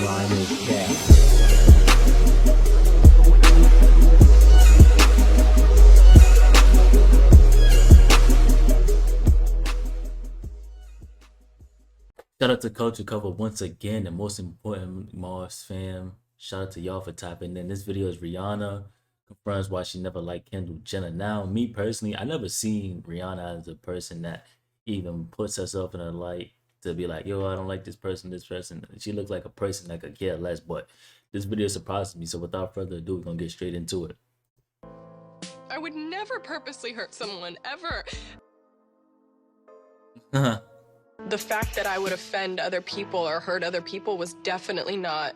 line is cat. Shout out to Culture Cover once again, and most important, Mars fam. Shout out to y'all for tapping in. This video is Rihanna confirms why she never liked Kendall Jenner. Now, me personally, I never seen Rihanna as a person that even puts herself in a light to be like, yo, I don't like this person, this person. She looks like a person that could care less, but this video surprises me. So without further ado, we're gonna get straight into it. I would never purposely hurt someone, ever. The fact that I would offend other people or hurt other people was definitely not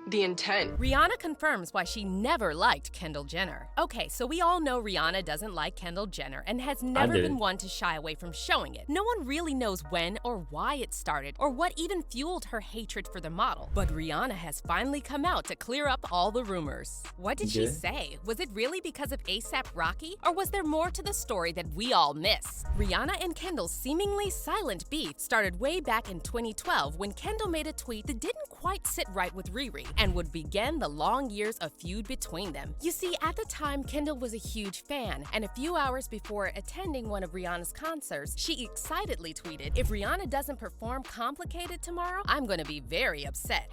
the intent. Rihanna confirms why she never liked Kendall Jenner. Okay, so we all know Rihanna doesn't like Kendall Jenner and has never been one to shy away from showing it. No one really knows when or why it started or what even fueled her hatred for the model. But Rihanna has finally come out to clear up all the rumors. What did she say? Was it really because of A$AP Rocky? Or was there more to the story that we all miss? Rihanna and Kendall's seemingly silent beef started way back in 2012 when Kendall made a tweet that didn't quite sit right with Riri and would begin the long years of feud between them. You see, at the time, Kendall was a huge fan, and a few hours before attending one of Rihanna's concerts, she excitedly tweeted, "If Rihanna doesn't perform Complicated tomorrow, I'm gonna be very upset.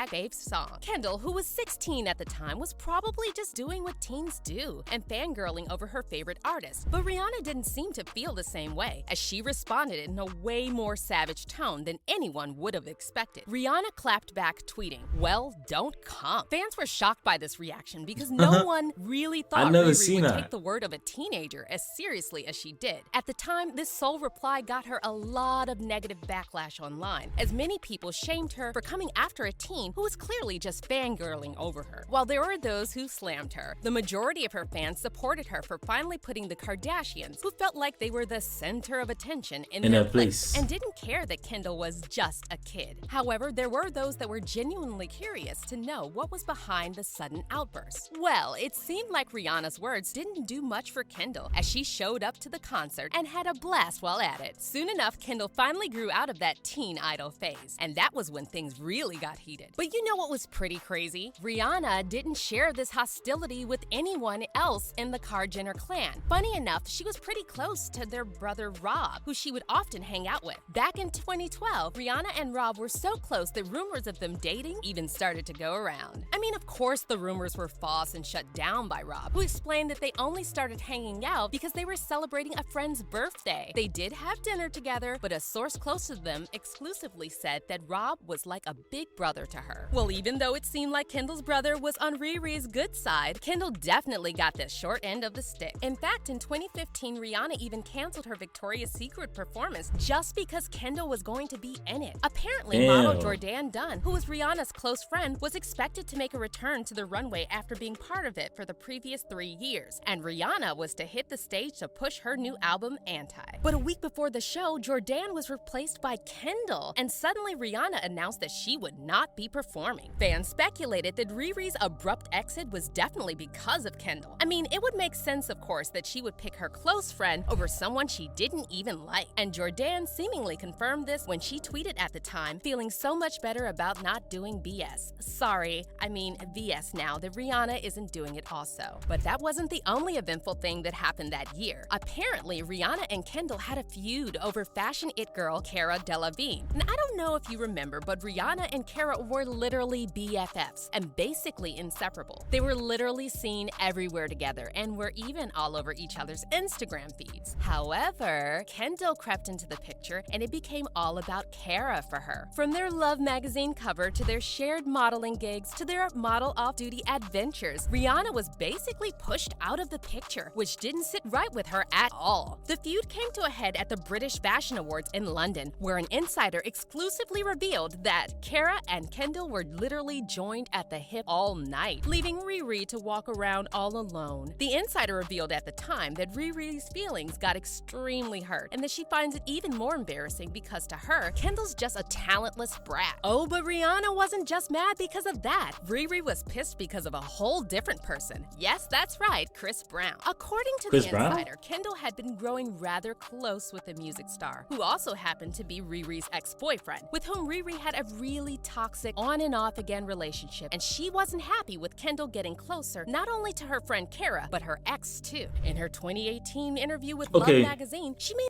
#Fave's song." Kendall, who was 16 at the time, was probably just doing what teens do and fangirling over her favorite artist. But Rihanna didn't seem to feel the same way, as she responded in a way more savage tone than anyone would have expected. Rihanna clapped back, tweeting, "Well, don't come." Fans were shocked by this reaction because no one really thought Riri would take the word of a teenager as seriously as she did. At the time, this sole reply got her a lot of negative backlash online, as many people shamed her for coming after a teen who was clearly just fangirling over her. While there were those who slammed her, the majority of her fans supported her for finally putting the Kardashians, who felt like they were the center of attention, in their place and didn't care that Kendall was just a kid. However, there were those that were genuinely curious to know what was behind the sudden outburst. Well, it seemed like Rihanna's words didn't do much for Kendall, as she showed up to the concert and had a blast while at it. Soon enough, Kendall finally grew out of that teen idol phase, and that was when things really got heated. But you know what was pretty crazy? Rihanna didn't share this hostility with anyone else in the Kar Jenner clan. Funny enough, she was pretty close to their brother Rob, who she would often hang out with. Back in 2012, Rihanna and Rob were so close that rumors of them dating even started to go around. I mean, of course the rumors were false and shut down by Rob, who explained that they only started hanging out because they were celebrating a friend's birthday. They did have dinner together, but a source close to them exclusively said that Rob was like a big brother to her. Well, even though it seemed like Kendall's brother was on Riri's good side, Kendall definitely got the short end of the stick. In fact, in 2015, Rihanna even canceled her Victoria's Secret performance just because Kendall was going to be in it. Apparently, model Jordan Dunn, who was Rihanna's close friend, was expected to make a return to the runway after being part of it for the previous 3 years, and Rihanna was to hit the stage to push her new album, Anti. But a week before the show, Jordan was replaced by Kendall, and suddenly Rihanna announced that she would not be performing. Fans speculated that Riri's abrupt exit was definitely because of Kendall. I mean, it would make sense, of course, that she would pick her close friend over someone she didn't even like, and Jordan seemingly confirmed this when she tweeted at the time, feeling so much better about not doing BS. Sorry, I mean VS now that Rihanna isn't doing it also. But that wasn't the only eventful thing that happened that year. Apparently, Rihanna and Kendall had a feud over fashion it girl Cara Delevingne. And I don't know if you remember, but Rihanna and Cara were literally BFFs and basically inseparable. They were literally seen everywhere together and were even all over each other's Instagram feeds. However, Kendall crept into the picture and it became all about Cara for her. From their Love magazine cover to their shared modeling gigs to their model off-duty adventures, Rihanna was basically pushed out of the picture, which didn't sit right with her at all. The feud came to a head at the British Fashion Awards in London, where an insider exclusively revealed that Cara and Kendall were literally joined at the hip all night, leaving Riri to walk around all alone. The insider revealed at the time that Riri's feelings got extremely hurt and that she finds it even more embarrassing because to her, Kendall's just a talentless brat. Oh, but Rihanna wasn't just mad because of that. Riri was pissed because of a whole different person. Yes, that's right, Chris Brown. According to the insider, Kendall had been growing rather close with the music star, who also happened to be Riri's ex-boyfriend. boyfriend, with whom Riri had a really toxic on and off again relationship, and she wasn't happy with Kendall getting closer, not only to her friend Kara, but her ex too. In her 2018 interview with Love Okay, magazine, she made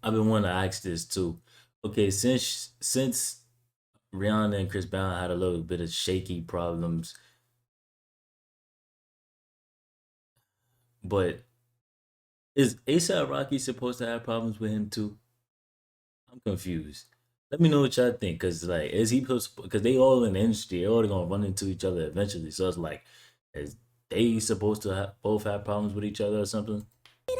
I've been wanting to ask this too. Okay, since Rihanna and Chris Brown had a little bit of shaky problems, but is ASAP Rocky supposed to have problems with him too? I'm confused. Let me know what y'all think, cause like, is he supposed? Because they all in the industry, they all gonna run into each other eventually. So it's like, is they supposed to both have problems with each other or something?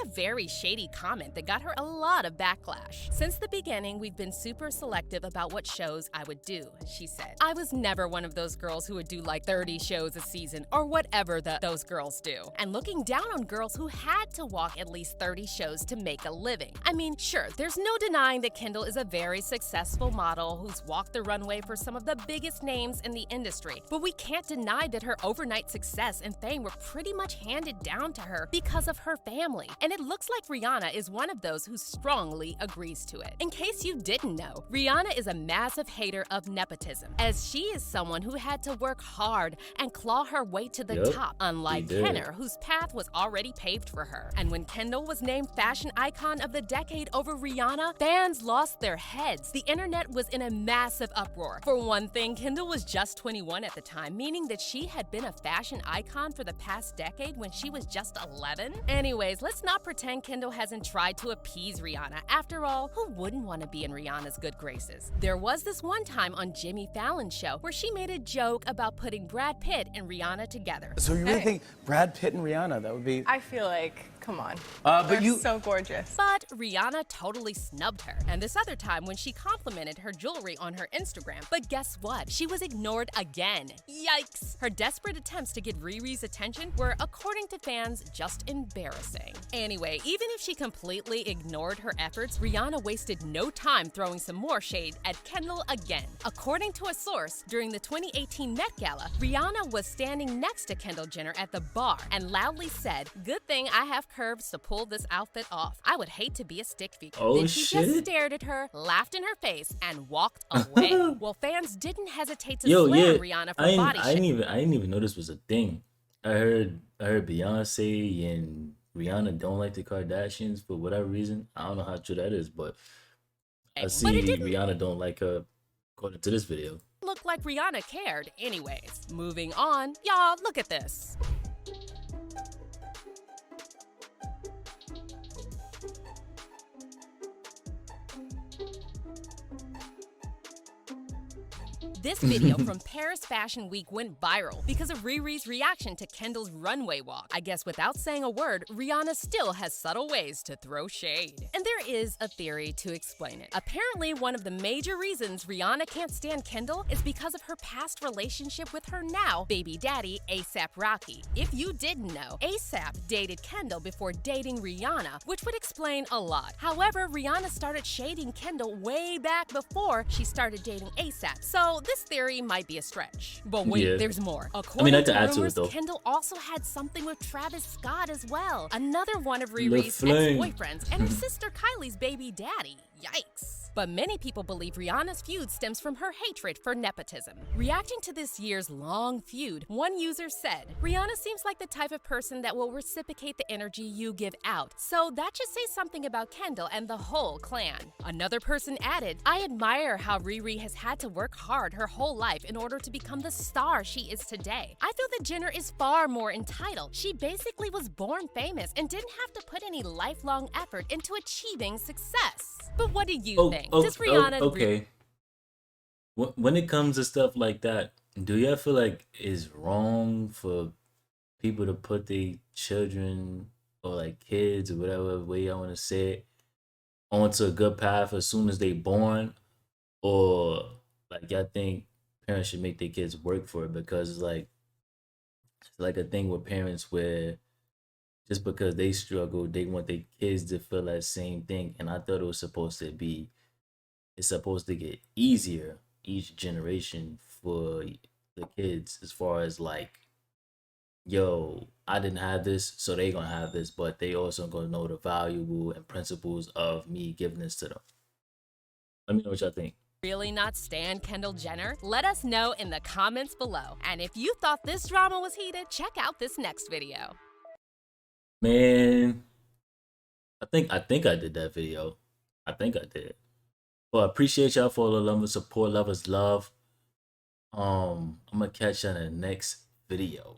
a very shady comment that got her a lot of backlash. Since the beginning, we've been super selective about what shows I would do, she said. I was never one of those girls who would do like 30 shows a season or whatever those girls do. And looking down on girls who had to walk at least 30 shows to make a living. I mean, sure, there's no denying that Kendall is a very successful model who's walked the runway for some of the biggest names in the industry. But we can't deny that her overnight success and fame were pretty much handed down to her because of her family. And it looks like Rihanna is one of those who strongly agrees to it. In case you didn't know, Rihanna is a massive hater of nepotism, as she is someone who had to work hard and claw her way to the top, unlike Kenner, whose path was already paved for her. And when Kendall was named Fashion Icon of the Decade over Rihanna, fans lost their heads. The internet was in a massive uproar. For one thing, Kendall was just 21 at the time, meaning that she had been a fashion icon for the past decade when she was just 11. Anyways, let's not pretend Kendall hasn't tried to appease Rihanna. After all, who wouldn't want to be in Rihanna's good graces? There was this one time on Jimmy Fallon's show where she made a joke about putting Brad Pitt and Rihanna together. So you really think Brad Pitt and Rihanna, that would be... I feel like, come on. But They're so gorgeous. But Rihanna totally snubbed her. And this other time when she complimented her jewelry on her Instagram. But guess what? She was ignored again. Yikes! Her desperate attempts to get Riri's attention were, according to fans, just embarrassing. Anyway, even if she completely ignored her efforts, Rihanna wasted no time throwing some more shade at Kendall again. According to a source, during the 2018 Met Gala, Rihanna was standing next to Kendall Jenner at the bar and loudly said, "Good thing I have curves to pull this outfit off. I would hate to be a stick figure." Oh, then she just stared at her, laughed in her face, and walked away. Well, fans didn't hesitate to slam Rihanna for body shaming. I didn't even know this was a thing. I heard Beyonce and Rihanna don't like the Kardashians for whatever reason. I don't know how true that is, but I see Rihanna don't like her according to this video. Looked like Rihanna cared. Anyways, moving on. Y'all, look at this. This video from Paris Fashion Week went viral because of Riri's reaction to Kendall's runway walk. I guess without saying a word, Rihanna still has subtle ways to throw shade. And there is a theory to explain it. Apparently, one of the major reasons Rihanna can't stand Kendall is because of her past relationship with her now baby daddy, A$AP Rocky. If you didn't know, A$AP dated Kendall before dating Rihanna, which would explain a lot. However, Rihanna started shading Kendall way back before she started dating A$AP. So this theory might be a stretch. But wait, there's more. According to rumors, Kendall also had something with Travis Scott as well, another one of Riri's ex-boyfriends and her sister Kylie's baby daddy. Yikes. But many people believe Rihanna's feud stems from her hatred for nepotism. Reacting to this year's long feud, one user said, "Rihanna seems like the type of person that will reciprocate the energy you give out. So that should say something about Kendall and the whole clan." Another person added, "I admire how Riri has had to work hard her whole life in order to become the star she is today. I feel that Jenner is far more entitled. She basically was born famous and didn't have to put any lifelong effort into achieving success." But what do you think? Does Rihanna... Okay. When it comes to stuff like that, do y'all feel like it's wrong for people to put their children or like kids or whatever way I want to say it onto a good path as soon as they born? Or like y'all think parents should make their kids work for it? Because it's like a thing with parents where just because they struggle, they want their kids to feel that same thing. And I thought it was supposed to be, it's supposed to get easier each generation for the kids, as far as like, yo, I didn't have this, so they gonna have this, but they also gonna know the valuable and principles of me giving this to them. Let me know what y'all think. really not stand Kendall Jenner? Let us know in the comments below. And if you thought this drama was heated, check out this next video. Man, I think I did that video. I think I did. But appreciate y'all for all the love and support. Lovers love. I'm gonna catch you in the next video.